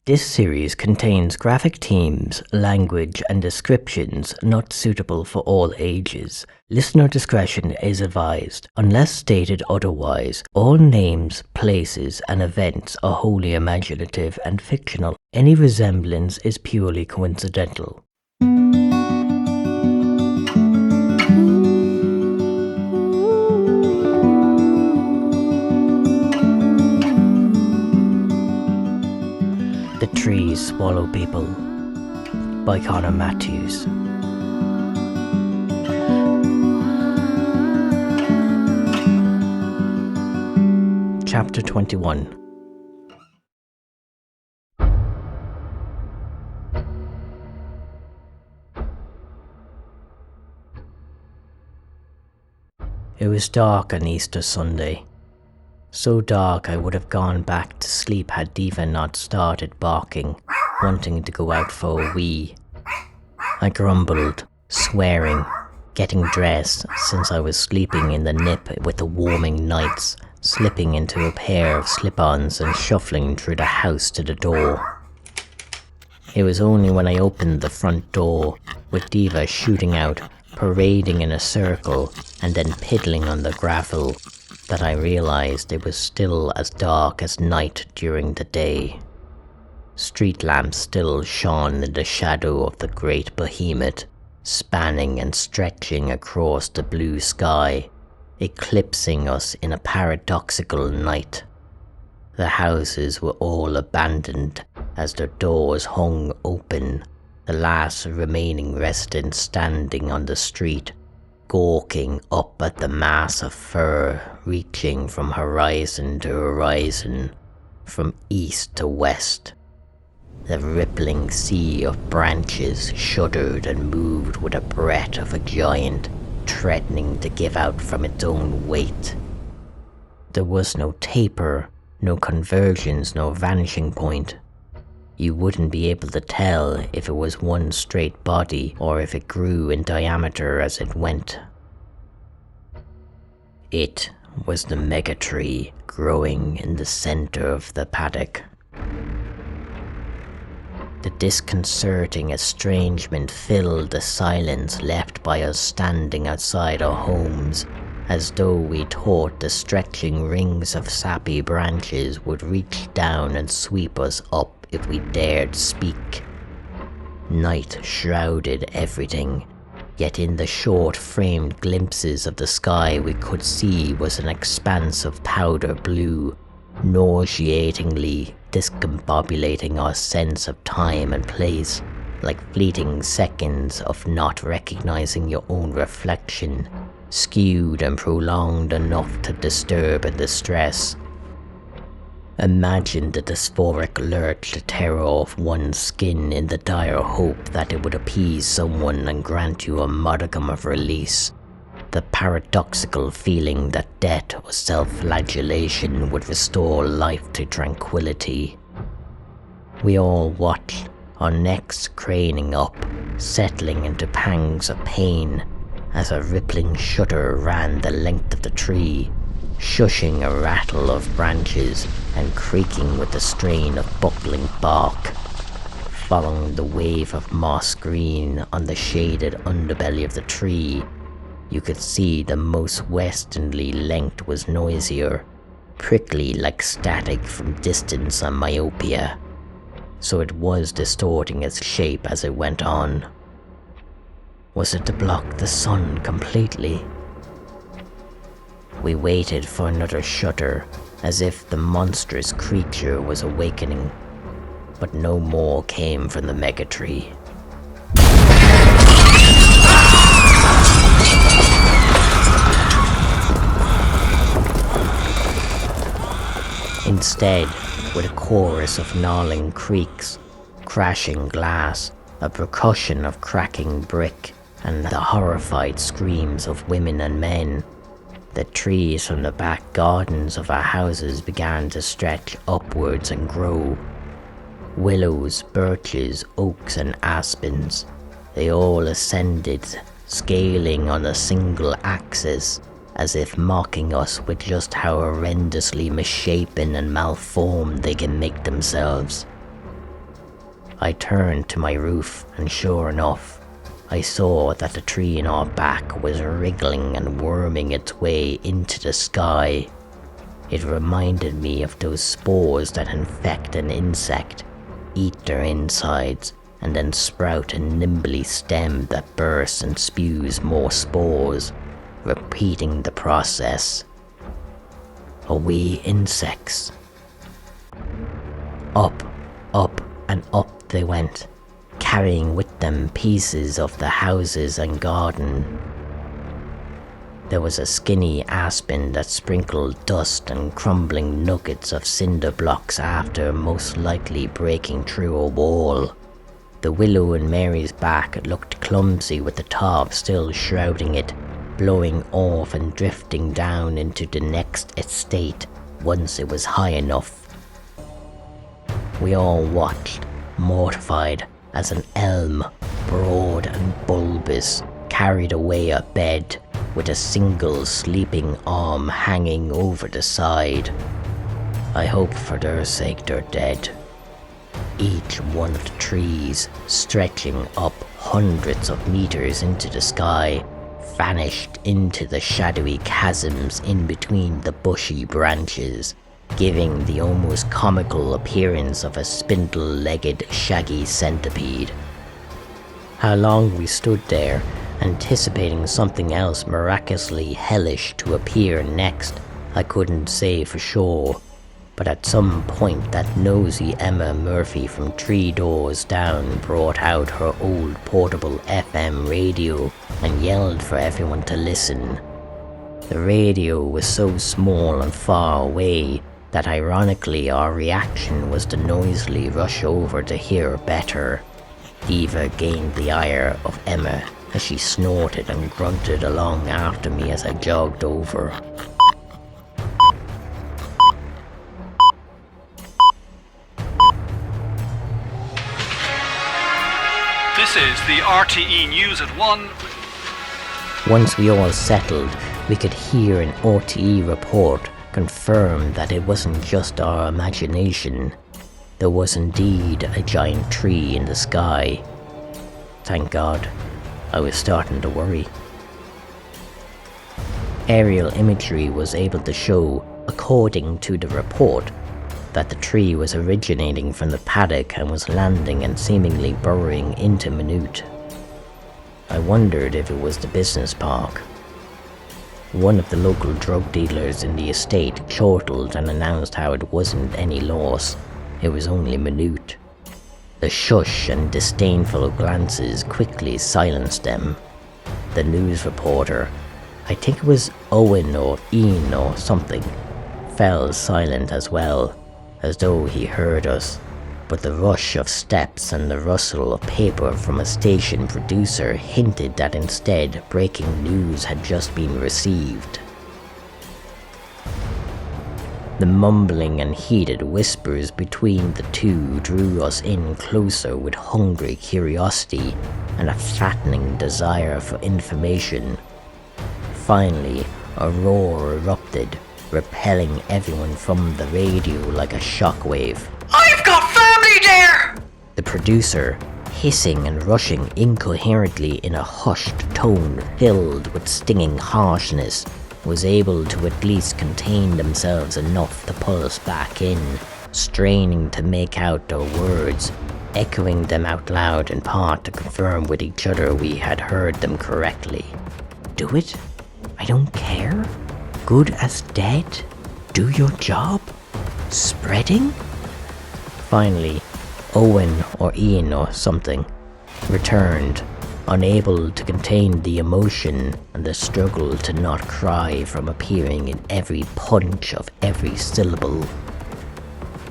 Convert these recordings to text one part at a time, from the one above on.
This series contains graphic themes, language, and descriptions not suitable for all ages. Listener discretion is advised. Unless stated otherwise, all names, places, and events are wholly imaginative and fictional. Any resemblance is purely coincidental. The Trees Swallow People by Conor Matthews. Chapter 21. It was dark on Easter Sunday. So dark I would have gone back to sleep had Diva not started barking, wanting to go out for a wee. I grumbled, swearing, getting dressed since I was sleeping in the nip with the warming nights, slipping into a pair of slip-ons and shuffling through the house to the door. It was only when I opened the front door, with Diva shooting out, parading in a circle, and then piddling on the gravel, that I realized it was still as dark as night during the day. Street lamps still shone in the shadow of the great behemoth, spanning and stretching across the blue sky, eclipsing us in a paradoxical night. The houses were all abandoned as their doors hung open, the last remaining residents standing on the street, gawking up at the mass of fur reaching from horizon to horizon, from east to west. The rippling sea of branches shuddered and moved with the breath of a giant, threatening to give out from its own weight. There was no taper, no convergence, no vanishing point. You wouldn't be able to tell if it was one straight body or if it grew in diameter as it went. It was the mega tree growing in the center of the paddock. The disconcerting estrangement filled the silence left by us standing outside our homes, as though we thought the stretching rings of sappy branches would reach down and sweep us up if we dared speak. Night shrouded everything, yet in the short framed glimpses of the sky we could see was an expanse of powder blue, nauseatingly discombobulating our sense of time and place, like fleeting seconds of not recognizing your own reflection, skewed and prolonged enough to disturb and distress. Imagine the dysphoric lurch to tear off one's skin in the dire hope that it would appease someone and grant you a modicum of release. The paradoxical feeling that death or self-flagellation would restore life to tranquility. We all watched, our necks craning up, settling into pangs of pain, as a rippling shudder ran the length of the tree, shushing a rattle of branches and creaking with the strain of buckling bark. Following the wave of moss green on the shaded underbelly of the tree, you could see the most westernly length was noisier, prickly like static from distance and myopia, so it was distorting its shape as it went on. Was it to block the sun completely? We waited for another shudder, as if the monstrous creature was awakening, but no more came from the megatree. Instead, with a chorus of gnawing creaks, crashing glass, a percussion of cracking brick, and the horrified screams of women and men, the trees from the back gardens of our houses began to stretch upwards and grow. Willows, birches, oaks and aspens, they all ascended, scaling on a single axis, as if mocking us with just how horrendously misshapen and malformed they can make themselves. I turned to my roof, and sure enough, I saw that the tree in our back was wriggling and worming its way into the sky. It reminded me of those spores that infect an insect, eat their insides, and then sprout a nimbly stem that bursts and spews more spores, repeating the process. We insects. Up, and up they went, carrying with them pieces of the houses and garden. There was a skinny aspen that sprinkled dust and crumbling nuggets of cinder blocks after most likely breaking through a wall. The willow in Mary's back looked clumsy with the top still shrouding it, blowing off and drifting down into the next estate once it was high enough. We all watched, mortified, as an elm, broad and bulbous, carried away a bed with a single sleeping arm hanging over the side. I hope for their sake they're dead. Each one of the trees, stretching up hundreds of meters into the sky, vanished into the shadowy chasms in between the bushy branches, giving the almost comical appearance of a spindle-legged shaggy centipede. How long we stood there, anticipating something else miraculously hellish to appear next, I couldn't say for sure, but at some point that nosy Emma Murphy from 3 doors down brought out her old portable FM radio and yelled for everyone to listen. The radio was so small and far away that ironically our reaction was to noisily rush over to hear better. Eva gained the ire of Emma as she snorted and grunted along after me as I jogged over. This is the RTE News at 1. Once we all settled, we could hear an RTE report confirm that it wasn't just our imagination. There was indeed a giant tree in the sky. Thank God. I was starting to worry. Aerial imagery was able to show, according to the report, that the tree was originating from the paddock and was landing and seemingly burrowing into Maynooth. I wondered if it was the business park. One of the local drug dealers in the estate chortled and announced how it wasn't any loss, it was only Maynooth. The shush and disdainful glances quickly silenced them. The news reporter, I think it was Owen or Ian or something, fell silent as well, as though he heard us, but the rush of steps and the rustle of paper from a station producer hinted that instead breaking news had just been received. The mumbling and heated whispers between the two drew us in closer with hungry curiosity and a fattening desire for information. Finally, a roar erupted, repelling everyone from the radio like a shockwave. I've got family there! The producer, hissing and rushing incoherently in a hushed tone filled with stinging harshness, was able to at least contain themselves enough to pull us back in, straining to make out their words, echoing them out loud in part to confirm with each other we had heard them correctly. Do it? I don't care. Good as dead? Do your job? Spreading? Finally, Owen or Ian or something returned, unable to contain the emotion and the struggle to not cry from appearing in every punch of every syllable.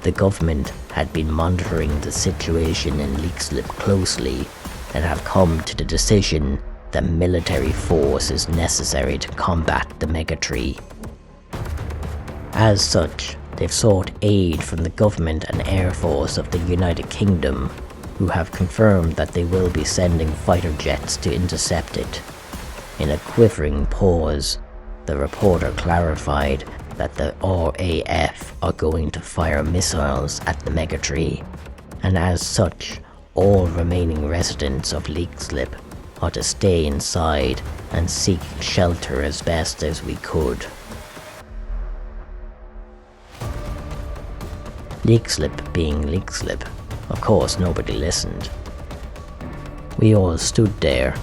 The government had been monitoring the situation in Leixlip closely and have come to the decision that military force is necessary to combat the megatree. As such, they've sought aid from the government and Air Force of the United Kingdom, who have confirmed that they will be sending fighter jets to intercept it. In a quivering pause, the reporter clarified that the RAF are going to fire missiles at the megatree, and as such, all remaining residents of Leixlip ought to stay inside and seek shelter as best as we could. Leixlip being Leixlip, of course nobody listened. We all stood there,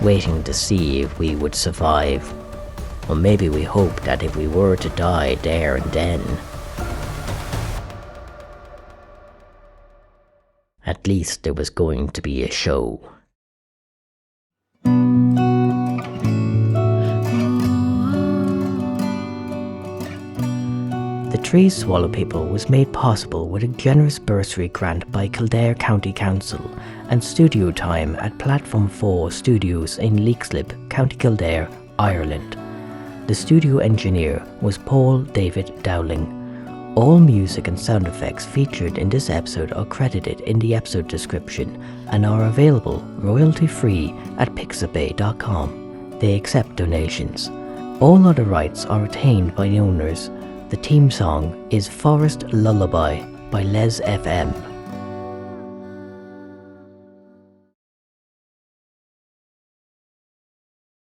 waiting to see if we would survive, or maybe we hoped that if we were to die there and then, at least there was going to be a show. The Tree Swallow People was made possible with a generous bursary grant by Kildare County Council and studio time at Platform 4 Studios in Leixlip, County Kildare, Ireland. The studio engineer was Paul David Dowling. All music and sound effects featured in this episode are credited in the episode description and are available royalty-free at pixabay.com. They accept donations. All other rights are retained by the owners. The theme song is Forest Lullaby by Les FM.